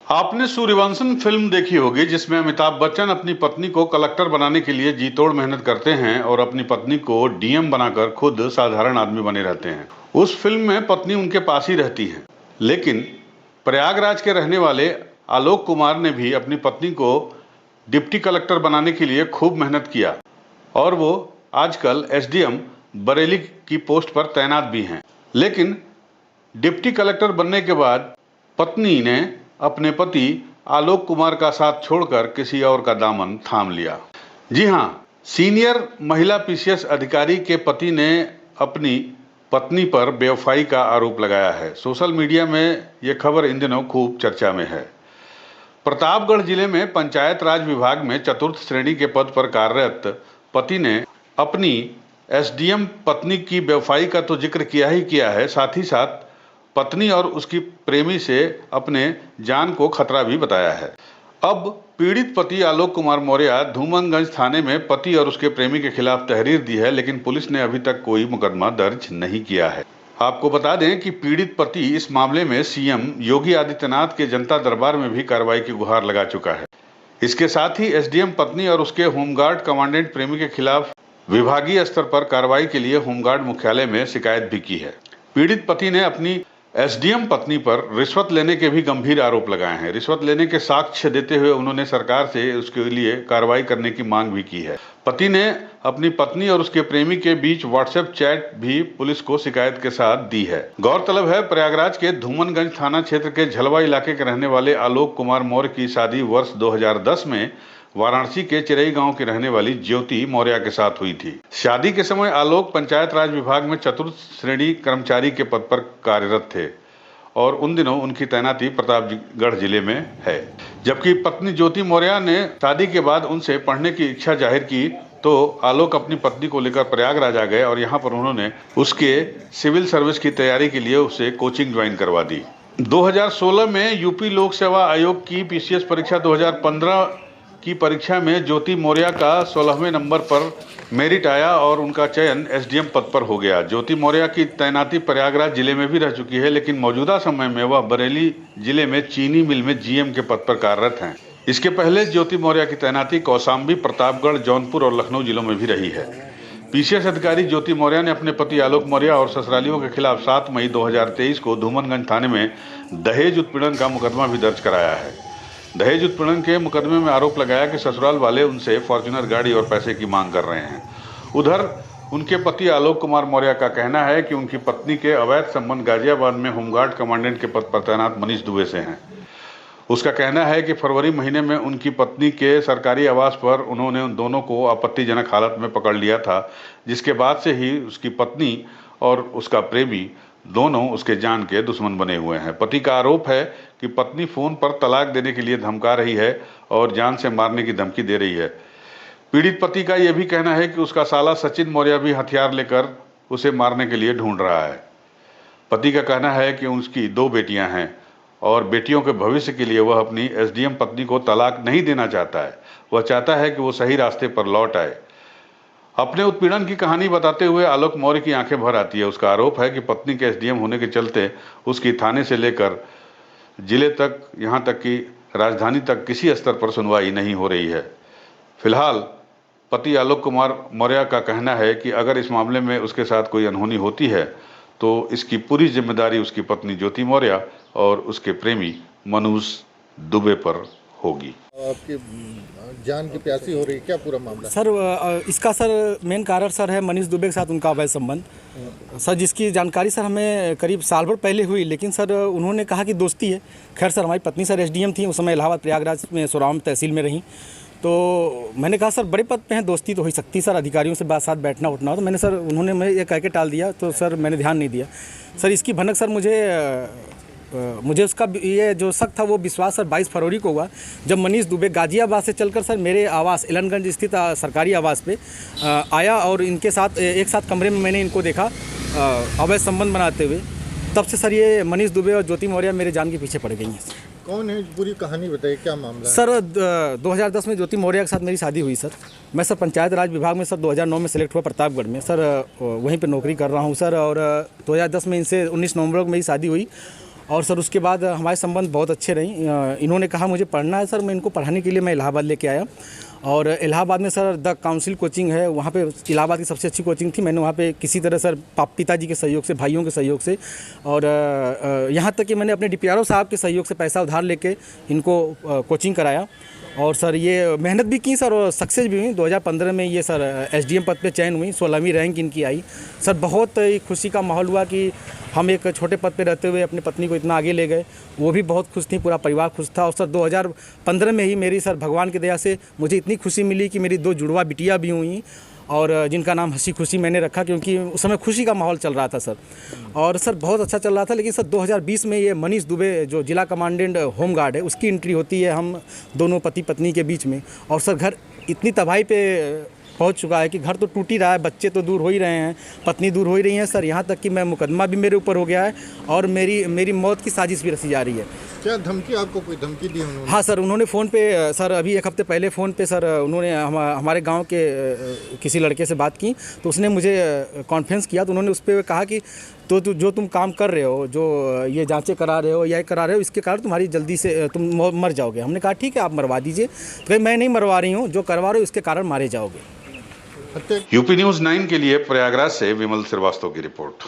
आपने सूर्यवंशम फिल्म देखी होगी जिसमें अमिताभ बच्चन अपनी पत्नी को कलेक्टर बनाने के लिए जी तोड़ मेहनत करते हैं और अपनी पत्नी को डीएम बनाकर खुद साधारण आदमी बने रहते हैं। उस फिल्म में पत्नी उनके पास ही रहती है, लेकिन प्रयागराज के रहने वाले आलोक कुमार ने भी अपनी पत्नी को डिप्टी कलेक्टर बनाने के लिए खूब मेहनत किया और वो आजकल एसडीएम बरेली की पोस्ट पर तैनात भी हैं। लेकिन डिप्टी कलेक्टर बनने के बाद पत्नी ने अपने पति आलोक कुमार का साथ छोड़कर किसी और का दामन थाम लिया। जी हाँ, सीनियर महिला पीसीएस अधिकारी के पति ने अपनी पत्नी पर बेवफाई का आरोप लगाया है। सोशल मीडिया में ये खबर इन दिनों खूब चर्चा में है। प्रतापगढ़ जिले में पंचायत राज विभाग में चतुर्थ श्रेणी के पद पर कार्यरत पति ने अपनी एसडीएम पत्नी की बेवफाई का तो जिक्र किया ही किया है, साथ ही साथ पत्नी और उसकी प्रेमी से अपने जान को खतरा भी बताया है। अब पीड़ित पति आलोक कुमार मौर्य धूमनगंज थाने में पति और उसके प्रेमी के खिलाफ तहरीर दी है, लेकिन पुलिस ने अभी तक कोई मुकदमा दर्ज नहीं किया है। आपको बता दें कि पीड़ित पति इस मामले में सीएम योगी आदित्यनाथ के जनता दरबार में भी कार्रवाई की गुहार लगा चुका है। इसके साथ ही एसडीएम पत्नी और उसके होमगार्ड कमांडेंट प्रेमी के खिलाफ विभागीय स्तर पर कार्रवाई के लिए होमगार्ड मुख्यालय में शिकायत भी की है। पीड़ित पति ने अपनी एसडीएम पत्नी पर रिश्वत लेने के भी गंभीर आरोप लगाए हैं। रिश्वत लेने के साक्ष्य देते हुए उन्होंने सरकार से उसके लिए कार्रवाई करने की मांग भी की है। पति ने अपनी पत्नी और उसके प्रेमी के बीच व्हाट्सएप चैट भी पुलिस को शिकायत के साथ दी है। गौरतलब है, प्रयागराज के धूमनगंज थाना क्षेत्र के झलवा इलाके के रहने वाले आलोक कुमार मौर्य की शादी वर्ष 2010 में वाराणसी के चिरई गांव की रहने वाली ज्योति मौर्य के साथ हुई थी। शादी के समय आलोक पंचायत राज विभाग में चतुर्थ श्रेणी कर्मचारी के पद पर कार्यरत थे और उन दिनों उनकी तैनाती प्रतापगढ़ जिले में है। जबकि पत्नी ज्योति मौर्य ने शादी के बाद उनसे पढ़ने की इच्छा जाहिर की तो आलोक अपनी पत्नी को लेकर प्रयागराज आ गए और यहाँ पर उन्होंने उसके सिविल सर्विस की तैयारी के लिए उसे कोचिंग ज्वाइन करवा दी। 2016 में यूपी लोक सेवा आयोग की पीसीएस परीक्षा 2015 की परीक्षा में ज्योति मौर्य का 16वें नंबर पर मेरिट आया और उनका चयन एसडीएम पद पर हो गया। ज्योति मौर्य की तैनाती प्रयागराज जिले में भी रह चुकी है, लेकिन मौजूदा समय में वह बरेली जिले में चीनी मिल में जीएम के पद पर कार्यरत हैं। इसके पहले ज्योति मौर्य की तैनाती कौशाम्बी, प्रतापगढ़, जौनपुर और लखनऊ जिलों में भी रही है। पीसीएस अधिकारी ज्योति मौर्य ने अपने पति आलोक मौर्य और ससुरालियों के खिलाफ 7 मई 2023 को धूमनगंज थाने में दहेज उत्पीड़न का मुकदमा भी दर्ज कराया है। दहेज उत्पीड़न के मुकदमे में आरोप लगाया कि ससुराल वाले उनसे फॉर्च्यूनर गाड़ी और पैसे की मांग कर रहे हैं। उधर उनके पति आलोक कुमार मौर्य का कहना है कि उनकी पत्नी के अवैध संबंध गाजियाबाद में होमगार्ड कमांडेंट के पद पर तैनात मनीष दुबे से हैं। उसका कहना है कि फरवरी महीने में उनकी पत्नी के सरकारी आवास पर उन्होंने उन दोनों को आपत्तिजनक हालत में पकड़ लिया था, जिसके बाद से ही उसकी पत्नी और उसका प्रेमी दोनों उसके जान के दुश्मन बने हुए हैं। पति का आरोप है कि पत्नी फोन पर तलाक देने के लिए धमका रही है और जान से मारने की धमकी दे रही है। पीड़ित पति का यह भी कहना है कि उसका साला सचिन मौर्य भी हथियार लेकर उसे मारने के लिए ढूंढ रहा है। पति का कहना है कि उसकी 2 बेटियां हैं और बेटियों के भविष्य के लिए वह अपनी एसडीएम पत्नी को तलाक नहीं देना चाहता है। वह चाहता है कि वो सही रास्ते पर लौट आए। अपने उत्पीड़न की कहानी बताते हुए आलोक मौर्य की आंखें भर आती है। उसका आरोप है कि पत्नी के एसडीएम होने के चलते उसकी थाने से लेकर जिले तक, यहाँ तक कि राजधानी तक किसी स्तर पर सुनवाई नहीं हो रही है। फिलहाल पति आलोक कुमार मौर्य का कहना है कि अगर इस मामले में उसके साथ कोई अनहोनी होती है तो इसकी पूरी जिम्मेदारी उसकी पत्नी ज्योति मौर्य और उसके प्रेमी मनीष दुबे पर होगी। आपकी जान की प्यासी हो रही, क्या पूरा मामला? सर इसका मेन कारण सर है मनीष दुबे के साथ उनका अवैध संबंध सर, जिसकी जानकारी सर हमें करीब साल भर पहले हुई, लेकिन सर उन्होंने कहा कि दोस्ती है। खैर सर, हमारी पत्नी सर एसडीएम थी उस समय, इलाहाबाद प्रयागराज में सोराम तहसील में रहीं। तो मैंने कहा सर बड़े पद पे हैं, दोस्ती तो हो ही सकती सर, अधिकारियों से साथ बैठना उठना हो। तो मैंने सर, उन्होंने मैं ये कह के टाल दिया, तो सर मैंने ध्यान नहीं दिया। सर इसकी भनक सर मुझे उसका ये जो शक था वो विश्वास सर 22 फरवरी को हुआ, जब मनीष दुबे गाजियाबाद से चलकर सर मेरे आवास एलनगंज स्थित सरकारी आवास पे आया और इनके साथ एक साथ कमरे में मैंने इनको देखा अवैध संबंध बनाते हुए। तब से सर ये मनीष दुबे और ज्योति मौर्य मेरे जान के पीछे पड़ गई हैं। कौन है, पूरी कहानी बताइए, क्या मामला है? सर 2010 में ज्योति मौर्य के साथ मेरी शादी हुई सर। मैं सर पंचायत राज विभाग में सर 2009 में सेलेक्ट हुआ प्रतापगढ़ में सर, वहीं पे नौकरी कर रहा हूँ सर। और 2010 में इनसे 19 नवंबर को मेरी शादी हुई और सर उसके बाद हमारे संबंध बहुत अच्छे रही। इन्होंने कहा मुझे पढ़ना है सर, मैं इनको पढ़ाने के लिए मैं इलाहाबाद लेके आया। और इलाहाबाद में सर द काउंसिल कोचिंग है, वहाँ पे इलाहाबाद की सबसे अच्छी कोचिंग थी। मैंने वहाँ पे किसी तरह सर पिताजी के सहयोग से, भाइयों के सहयोग से, और यहाँ तक कि मैंने अपने DPRO साहब के सहयोग से पैसा उधार लेके इनको कोचिंग कराया। और सर ये मेहनत भी की सर, और सक्सेस भी हुई। 2015 में ये सर SDM पद पे चयन हुई, 16वीं रैंक इनकी आई। सर बहुत ही खुशी का माहौल हुआ कि हम एक छोटे पद पे रहते हुए अपनी पत्नी को इतना आगे ले गए। वो भी बहुत खुश थी, पूरा परिवार खुश था। और सर 2015 में ही मेरी सर भगवान की दया से मुझे इतनी खुशी मिली कि मेरी 2 जुड़वा बिटिया भी हुई, और जिनका नाम हंसी खुशी मैंने रखा, क्योंकि उस समय खुशी का माहौल चल रहा था सर। और सर बहुत अच्छा चल रहा था। लेकिन सर 2020 में ये मनीष दुबे जो जिला कमांडेंट होमगार्ड है, उसकी एंट्री होती है हम दोनों पति पत्नी के बीच में। और सर घर इतनी तबाही पे पहुंच चुका है कि घर तो टूट ही रहा है, बच्चे तो दूर हो ही रहे हैं, पत्नी दूर हो ही रही है सर। यहाँ तक कि मैं मुकदमा भी मेरे ऊपर हो गया है, और मेरी मौत की साजिश भी रची जा रही है। क्या धमकी, आपको कोई धमकी दी उन्होंने? हाँ सर, उन्होंने फ़ोन पे सर अभी 1 हफ्ते पहले फ़ोन पे सर उन्होंने हमारे गांव के किसी लड़के से बात की, तो उसने मुझे कॉन्फ्रेंस किया। तो उन्होंने उस पर कहा कि तो जो तुम काम कर रहे हो, जो ये जांचें करा रहे हो या करा रहे हो, इसके कारण तुम्हारी जल्दी से तुम मर जाओगे। हमने कहा ठीक है, आप मरवा दीजिए। तो मैं नहीं मरवा रही हूँ, जो करवा रहे हो इसके कारण मारे जाओगे। यूपी न्यूज़ 9 के लिए प्रयागराज से विमल श्रीवास्तव की रिपोर्ट।